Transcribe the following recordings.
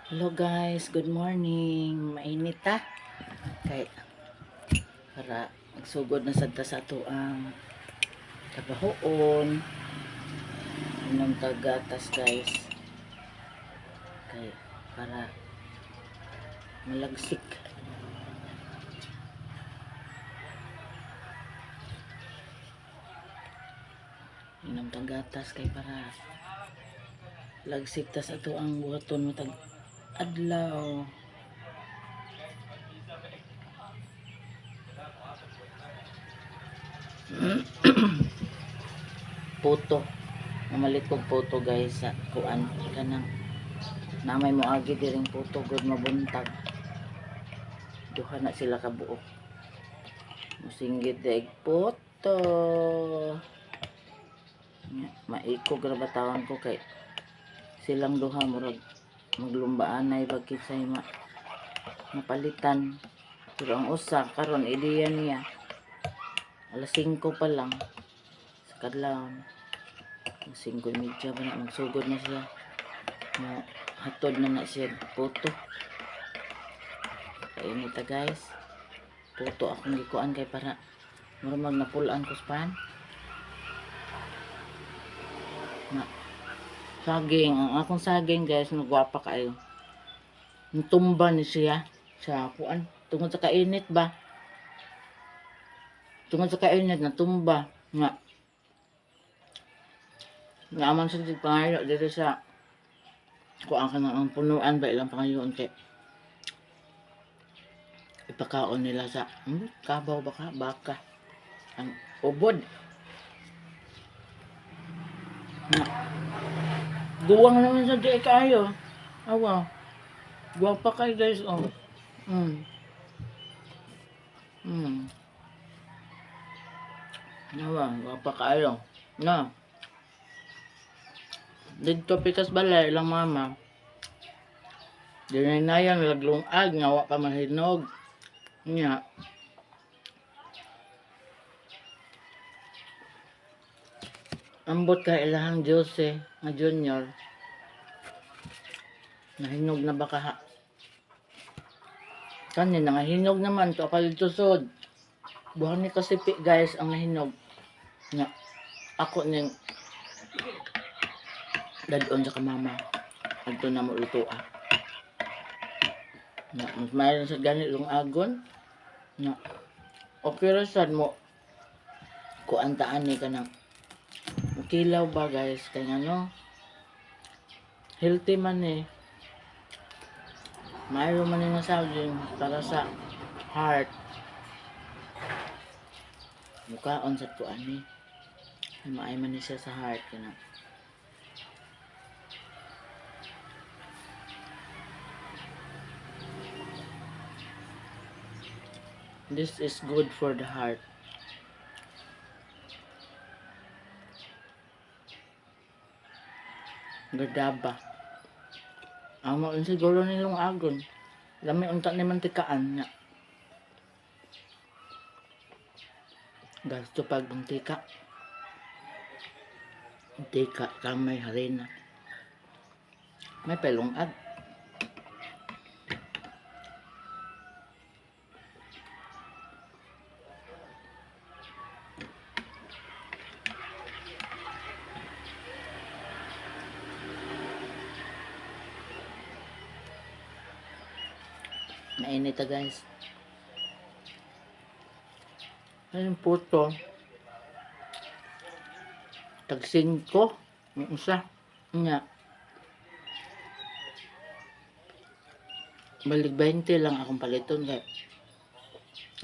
Hello guys, good morning. Mainit ta. Kay para magsugod na sadta sa ato ang trabahoon. Inom tagatas guys. Kay para malagsik. Inom tagatas kay para lagsik ta sa ato ang buhaton mo tag adlaw. Puto. Namalit kong puto guys sa kuan kanang namay mo agi diring puto good mabuntag. Duha na sila kabuok. Musinggit daig puto. Maikog ra batawan ko kay silang duha murag maglumbaan ay bagkit say mapalitan. Pero ang usa karon ideya niya alas 5 pa lang sa kadlawon. 5:30 ba na magsugod na siya. Hatod na siya puto. Kainit ta guys. Puto akong gikuan kay para murag napulaan ko span. Na saging, ang akong saging guys, nagwapa kayo. Natumba ni siya sa kuan tungod sa kainit ba. Tungod sa kainit natumba nga. Naman sa pangayo dito sa kuan ka ang punuan ba ilang pangayoon kay ipakaon nila sa kabaw baka ang ubod na guwang naman sa di kayo awa guwapa kayo guys oh awa guwapa kayo na dito pikas balay lang mama dinaynayan laglungag nga wa pa mahinog niya ambot ka ilahang Jose nga junior nahinog na baka kanin nga hinog naman to kalitusod buhan ni kasipi guys ang nahinog nga ako ning dadon sa kamama adto na mo luto na mas mayroon sa ganit yung agon na okay ra sad mo kuantaan ni kanang kilaw ba guys kay ano healthy man mayroon man nga saging para sa heart mukaon sa kuan ni maay man ni siya sa heart kanang this is good for the heart. Gadaba. Amo siguro nilong agon. Lami unta ni mantikaan nga. Gasto pag mantika. Mantika kamay harina. May pelungag. Mainit ta guys. Ayun puto. Tag 5. Yung isa. Nga. Balik 20 lang akong paliton kay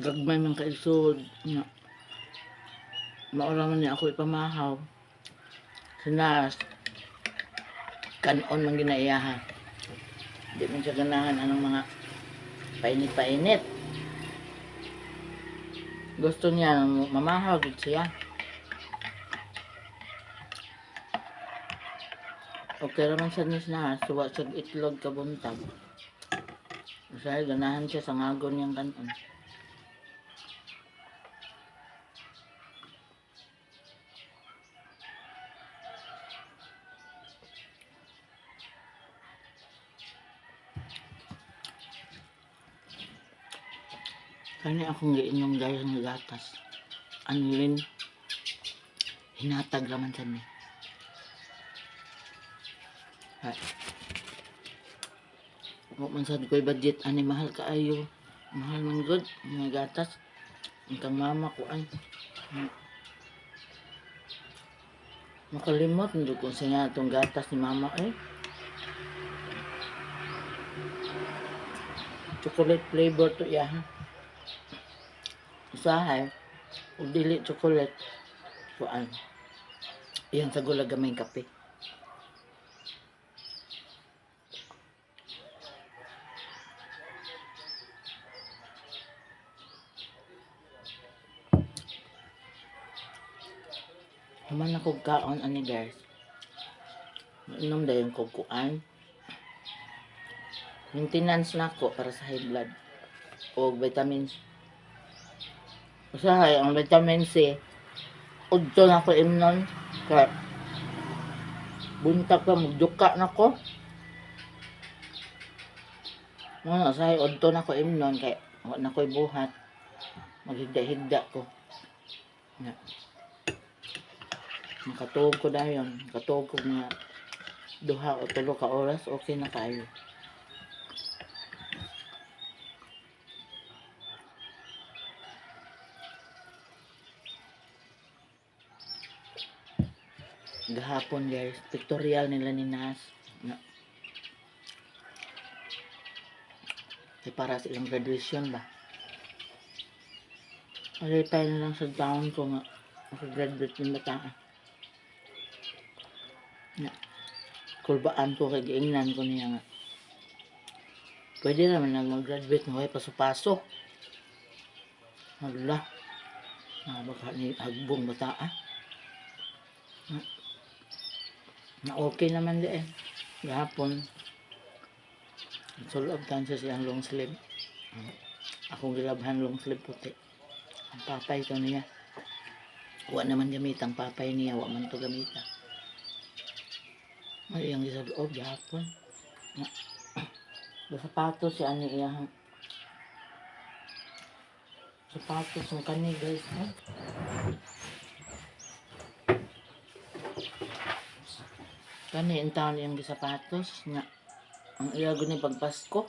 gagmay man kaisod nga. Maura man ni ako ipamahaw. Sinas kanon man ginaiyaha. Di man siya ganahan anong mga painit-painit. Gusto niya mamahaw gud siya. Okay raman siya ni sinas suwa sa itlog kabuntag. Kasi ganahan siya sa ngagon niyang kanon. Kani akong giinom guys ng gatas. Anlin. Hinatag raman sa ni. Hay. Kung man sad ko'y budget, ani mahal kaayo. Mahal man good, mga gatas. Ang kang mama ko ay. Makalimot, hindi ko siya itong gatas ni mama eh. Chocolate flavor to iya ha. Usahay, o dili chocolate. Kuan. Iyan sa gula gamay kape. Haman ako kaon ani guys. Inom dayon ko kuan. Maintenance na ako para sa high blood. O vitamins. Usahay, ang vitamin C. Udto na ko imnon. Kaya buntag pa, magduka na ko. Usahay, udto na ko imnon. Kaya wala na ko'y buhat. Maghigda-higda ko. Yeah. Makatuog ko dayon. Makatuog ko nga 2 o 3 ka oras. Okay na kayo. Gahapon guys, pictorial nila ni Nas na para sa ilang graduation ba. Alipay na lang sa town ko nga makagraduate ng bataan. Na kulbaan ko kay giingnan ko niya nga. Pwede naman na mag-graduate nga paso-paso. Hala. Baka ni agbong bataan. Na okay naman di eh. Gahapon. Sulab tansa siyang long sleeve. Akong gilabhan long sleeve puti. Ang papay ko niya. Wa naman gamit ang papay niya. Wa man to gamita. Ay, ang isa loob gahapon. Sapatos si ani iyang sapatos ng kani guys. Kani ang taon yung sapatos nga ang ilago ni pagpasko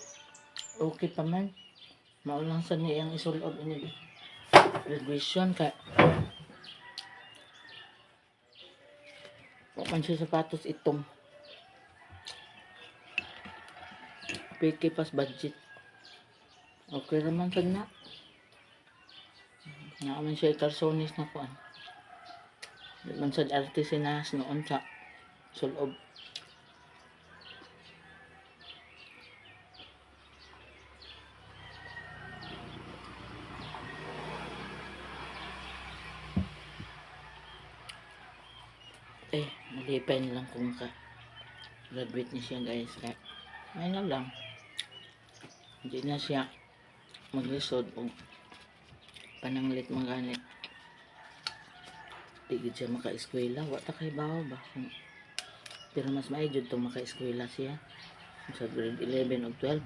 okay pa man maulang sa niyang isulob ini graduation ka wapan siya sapatos itong piki pas budget okay naman sa na naman siya karsonis na kuan man sa artesinas noon sa sulob. Malipay na lang kung graduate niya siya guys. Kaya, may na lang. Hindi na siya maglisod o pananglit maganit. Tigid siya maka-eskwela. Wata kay bawa ba? Pero mas maayod itong maka-eskwela siya. Sa grade 11 o 12.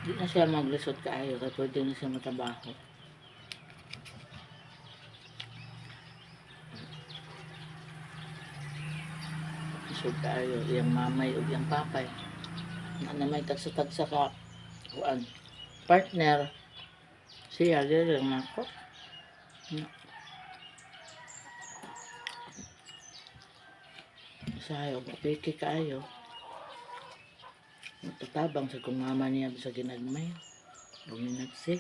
Hindi na siya maglisod kaayo. Kaya pwede na siya matabaho. Lisod kaayo. Iyang mamay o iyang papay. Na may tagsa-tagsa ka. Kuan. Partner. Siya. Dili lang ako. Sayo, mapiki kaayo. Tatabang sa kung mama niya sa ginagmay. Huwag nagsik.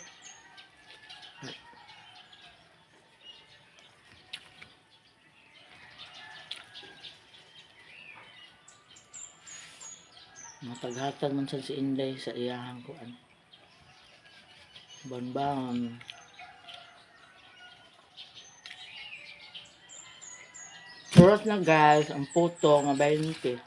Mataghatag man sa si Inday sa iyahang kuan. Bonbon. Oras na guys, ang puto nga 20.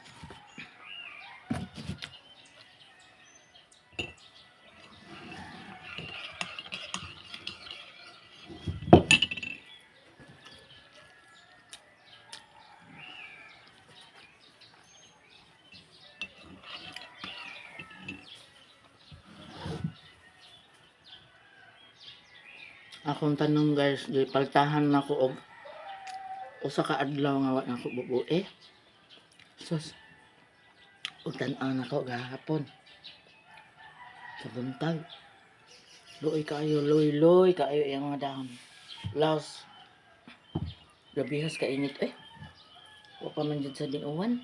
Akong tanong guys, di paltahan na ko og usa ka adlaw nga wa na ko bubue. Sus, ug tan-aw na ko gahapon. Sa buntag. Luoy kaayo, loy kaayo yung mga dahon. Laos, gabihas ka init eh. Wa pa man dyan sa dinuwan.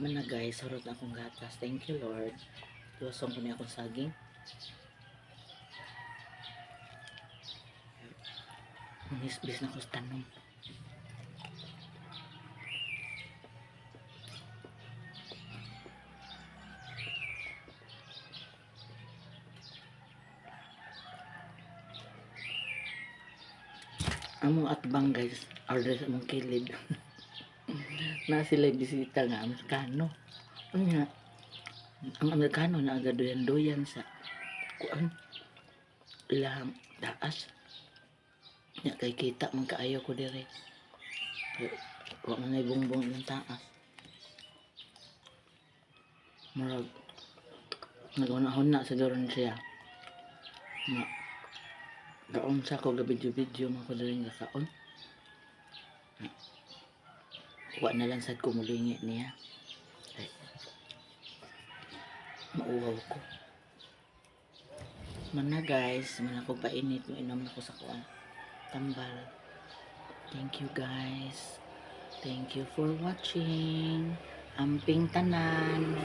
Man na guys, surot na akong gatas. Thank you Lord. Tuwasong ko niya akong saging. Manisbis na ko sa tanong. Among atbang guys, order sa among kilid. Na sila bisita nga Amerikano. Ano nga, ang Amerikano na agad doyan sa kuan ilahang taas. Nya kay kita man kaayo ko dire. Wa man ay bongbong ng taas. Murag naguna-huna siguro siya. Nga gaon sa ko gabidyo-bidyo man ko diri nga kaon. Wa na lang sad ko mulingi niya. Ay, mauwaw ko. Man na guys, man ako painit, inom na ko sa kuan. Tambal. Thank you guys. Thank you for watching. Amping tanan.